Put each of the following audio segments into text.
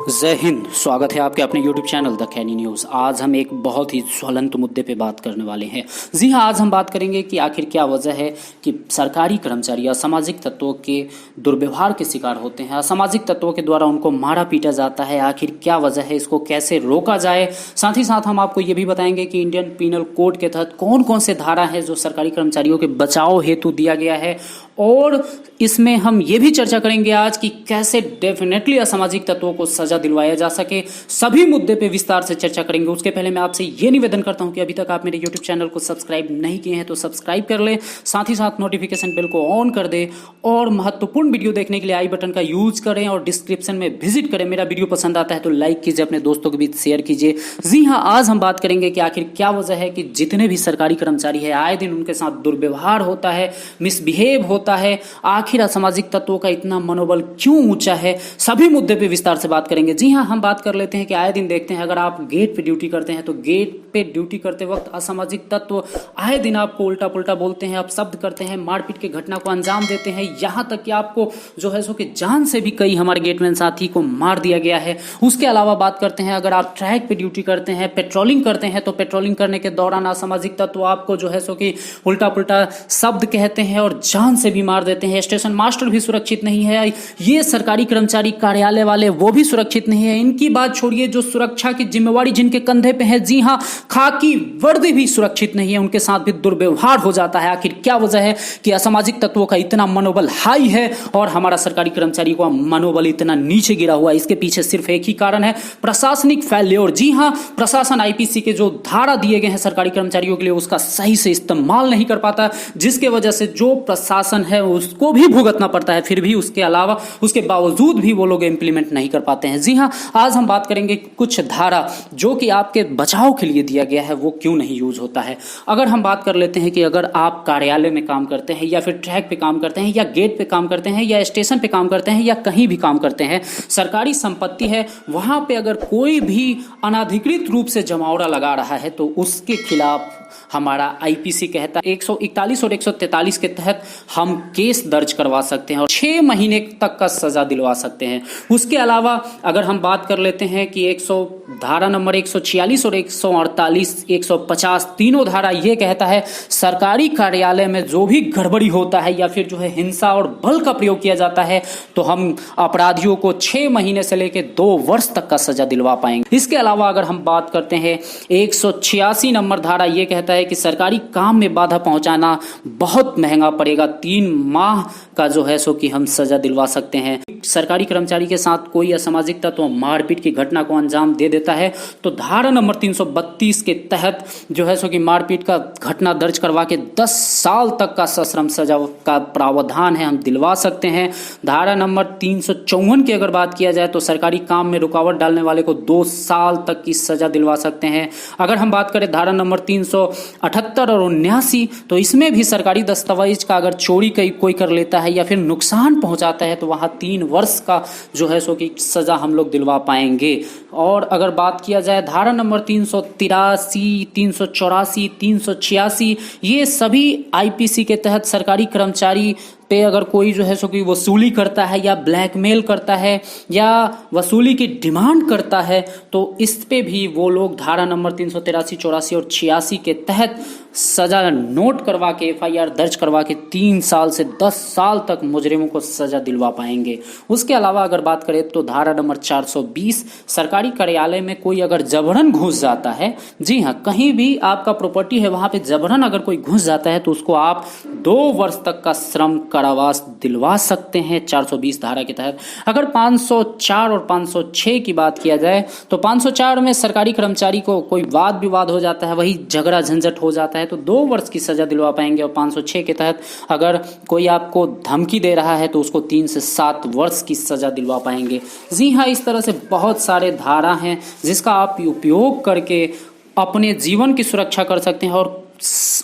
जय हिंद। स्वागत है आपके अपने YouTube channel the khaini news. आज हम एक बहुत ही ज्वलंत मुद्दे पे बात करने वाले हैं। जी हाँ, आज हम बात करेंगे कि आखिर क्या वजह है कि सरकारी कर्मचारी असामाजिक तत्वों के दुर्व्यवहार के शिकार होते हैं, असामाजिक तत्वों के द्वारा उनको मारा पीटा जाता है। आखिर क्या वजह है, इसको कैसे रोका जाए। साथ ही साथ हम आपको ये भी बताएंगे कि इंडियन पीनल कोड के तहत कौन कौन से धारा है जो सरकारी कर्मचारियों के बचाव हेतु दिया गया है, और इसमें हम ये भी चर्चा करेंगे आज कि कैसे डेफिनेटली असामाजिक तत्वों को सजा दिलवाया जा सके। सभी मुद्दे पे विस्तार से चर्चा करेंगे। उसके पहले मैं आपसे ये निवेदन करता हूं कि अभी तक आप मेरे YouTube चैनल को सब्सक्राइब नहीं किए हैं तो सब्सक्राइब कर लें, साथ ही साथ नोटिफिकेशन बेल को ऑन कर दें, और महत्वपूर्ण वीडियो देखने के लिए आई बटन का यूज करें और डिस्क्रिप्शन में विजिट करें। मेरा वीडियो पसंद आता है तो लाइक कीजिए, अपने दोस्तों के बीच शेयर कीजिए। जी हाँ, आज हम बात करेंगे कि आखिर क्या वजह है कि जितने भी सरकारी कर्मचारी है आए दिन उनके साथ दुर्व्यवहार होता है, मिसबिहेव होता है। आखिर असामाजिक तत्वों का इतना मनोबल क्यों ऊंचा है, सभी मुद्दे पे विस्तार से बात करेंगे। जी हाँ, हम बात कर लेते हैं कि आए दिन देखते हैं, अगर आप गेट पे ड्यूटी करते हैं तो गेट पे ड्यूटी करते वक्त असामाजिक तत्व आए दिन आपको उल्टा पुल्टा बोलते हैं, आप शब्द करते हैं, मारपीट के घटना को अंजाम देते हैं। यहाँ तक कि आपको जो है सो कि जान से भी कई हमारे गेटमैन साथी को मार दिया गया है। उसके अलावा बात करते हैं, अगर आप ट्रैक पे ड्यूटी करते हैं, पेट्रोलिंग करते हैं, तो पेट्रोलिंग करने के दौरान असामाजिक तत्व आपको जो है सो कि उल्टा पुल्टा शब्द कहते हैं और जान से भी मार देते हैं। स्टेशन मास्टर भी सुरक्षित नहीं है, ये सरकारी कर्मचारी कार्यालय वाले वो भी सुरक्षित नहीं है। इनकी बात छोड़िए, जो सुरक्षा की जिम्मेवारी जिनके कंधे पे है, जी हाँ, खाकी वर्दी भी सुरक्षित नहीं है, उनके साथ भी दुर्व्यवहार हो जाता है। आखिर क्या वजह है कि असामाजिक तत्वों का इतना मनोबल हाई है और हमारा सरकारी कर्मचारी का मनोबल इतना नीचे गिरा हुआ है? इसके पीछे सिर्फ एक ही कारण है, प्रशासनिक फेल्योर। जी हाँ, प्रशासन आईपीसी के जो धारा दिए गए हैं सरकारी कर्मचारियों के लिए उसका सही से इस्तेमाल नहीं कर पाता, जिसके वजह से जो प्रशासन है उसको भी भुगतना पड़ता है, फिर भी उसके अलावा उसके बावजूद भी वो लोग इंप्लीमेंट नहीं कर पाते हैं। जी हाँ, आज हम बात करेंगे कुछ धारा जो कि आपके बचाव के लिए दिया गया है वो क्यों नहीं यूज होता है। अगर हम बात कर लेते हैं कि अगर आप कार्यालय में काम करते हैं या फिर ट्रैक पे काम करते हैं या गेट पे काम करते हैं या स्टेशन पे काम करते हैं या कहीं भी काम करते हैं, सरकारी संपत्ति है, वहां पे अगर कोई भी अनाधिकृत रूप से जमावड़ा लगा रहा है तो उसके खिलाफ हमारा आईपीसी कहता है 141 और 143 के तहत हम केस दर्ज करवा सकते हैं और 6 महीने तक का सजा दिलवा सकते हैं। उसके अलावा अगर हम बात कर लेते हैं कि धारा नंबर 146 और 148 150 तीनों धारा ये कहता है सरकारी कार्यालय में जो भी गड़बड़ी होता है या फिर जो है हिंसा और बल का प्रयोग किया जाता है तो हम अपराधियों को 6 महीने से लेकर 2 वर्ष तक का सजा दिलवा पाएंगे। इसके अलावा अगर हम बात करते हैं 186 नंबर धारा ये कहता है कि सरकारी काम में बाधा पहुंचाना बहुत महंगा पड़ेगा, 3 माह का जो है सो कि हम सजा दिलवा सकते हैं। सरकारी कर्मचारी के साथ कोई असामाजिक तत्व मारपीट की घटना को अंजाम दे देता है तो धारा नंबर 332 के तहत जो है सो कि मारपीट का घटना दर्ज करवा के 10 साल तक का सश्रम सजा का प्रावधान है, हम दिलवा सकते हैं। धारा नंबर 354 की अगर बात किया जाए तो सरकारी काम में रुकावट डालने वाले को 2 साल तक की सजा दिलवा सकते हैं। अगर हम बात करें धारा नंबर 378 और 79 तो इसमें भी सरकारी दस्तावेज का अगर चोरी कोई कर लेता है या फिर नुकसान पहुंचाता है तो वहां 3 वर्ष का जो है सो कि सजा हम लोग दिलवा पाएंगे। और अगर बात किया जाए धारा नंबर 383 384 386 ये सभी आईपीसी के तहत सरकारी कर्मचारी पे अगर कोई जो है सो कि वसूली करता है या ब्लैकमेल करता है या वसूली की डिमांड करता है तो इस पे भी वो लोग धारा नंबर 383 84 और 86 के तहत सजा नोट करवा के एफआईआर दर्ज करवा के 3 साल से 10 साल तक मुजरिमों को सजा दिलवा पाएंगे। उसके अलावा अगर बात करें तो धारा नंबर 420 सरकारी कार्यालय में कोई अगर जबरन घुस जाता है, जी हाँ, कहीं भी आपका प्रॉपर्टी है वहां पे जबरन अगर कोई घुस जाता है तो उसको आप 2 वर्ष तक का श्रम कारावास दिलवा सकते हैं 420 धारा के तहत। अगर 504 और 506 की बात किया जाए तो 504 में सरकारी कर्मचारी को कोई वाद विवाद हो जाता है, वही झगड़ा झंझट हो जाता है तो 2 वर्ष की सजा दिलवा पाएंगे। और 506 के तहत अगर कोई आपको धमकी दे रहा है तो उसको 3 से 7 वर्ष की सजा दिलवा पाएंगे। जी हाँ, इस तरह से बहुत सारे धारा हैं जिसका आप उपयोग करके अपने जीवन की सुरक्षा कर सकते हैं और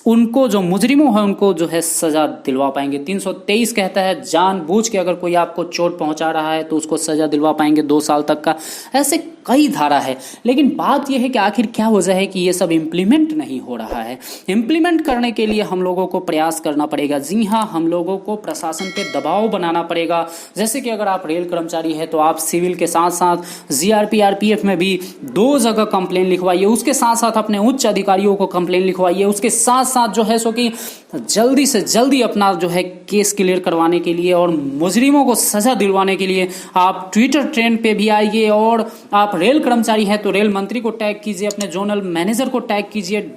उनको जो मुजरिमों है उनको जो है सजा दिलवा पाएंगे। 323 कहता है जानबूझ के अगर कोई आपको चोट पहुंचा रहा है तो उसको सजा दिलवा पाएंगे 2 साल तक का। ऐसे कई धारा है, लेकिन बात यह है कि आखिर क्या वजह है कि ये सब इम्प्लीमेंट नहीं हो रहा है। इम्प्लीमेंट करने के लिए हम लोगों को प्रयास करना पड़ेगा। जी हाँ, हम लोगों को प्रशासन पे दबाव बनाना पड़ेगा। जैसे कि अगर आप रेल कर्मचारी है तो आप सिविल के साथ साथ जीआरपी आरपीएफ में भी 2 जगह कंप्लेन लिखवाइए, उसके साथ साथ अपने उच्च अधिकारियों को कंप्लेन लिखवाइए, उसके साथ साथ जो है सो कि जल्दी से जल्दी अपना जो है केस क्लियर करवाने के लिए और मुजरिमों को सजा दिलवाने के लिए आप ट्विटर ट्रेंड पे भी आइए। और आप रेल कर्मचारी हैं तो रेल मंत्री को टैग कीजिए, अपने जोनल मैनेजर को टैग कीजिए,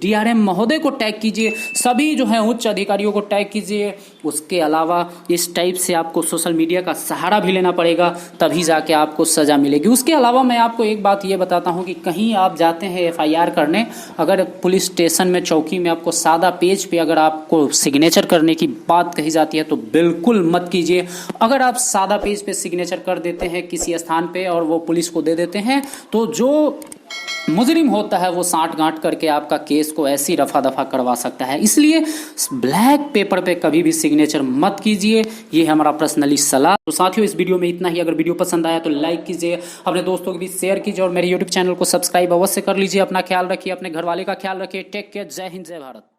डीआरएम महोदय को टैग कीजिए, सभी जो है उच्च अधिकारियों को टैग कीजिए। उसके अलावा इस टाइप से आपको सोशल मीडिया का सहारा भी लेना पड़ेगा, तभी जाके आपको सजा मिलेगी। उसके अलावा मैं आपको एक बात ये बताता हूँ कि कहीं आप जाते हैं एफआईआर करने, अगर पुलिस स्टेशन में चौकी में आपको सादा पेज पे अगर आपको सिग्नेचर करने की बात कही जाती है तो बिल्कुल मत कीजिए। अगर आप सादा पेज पे सिग्नेचर कर देते हैं किसी स्थान पे और वो पुलिस को दे देते हैं तो जो मुजरिम होता है वो साठ गांठ करके आपका केस को ऐसी रफा दफा करवा सकता है। इसलिए ब्लैक पेपर पे कभी भी सिग्नेचर मत कीजिए, ये है हमारा पर्सनली सलाह। तो साथियों, इस वीडियो में इतना ही। अगर वीडियो पसंद आया तो लाइक कीजिए, अपने दोस्तों के बीच शेयर कीजिए और मेरे यूट्यूब चैनल को सब्सक्राइब अवश्य कर लीजिए। अपना ख्याल रखिए, अपने घर वाले का ख्याल रखिए। Take care. जय हिंद, जय भारत।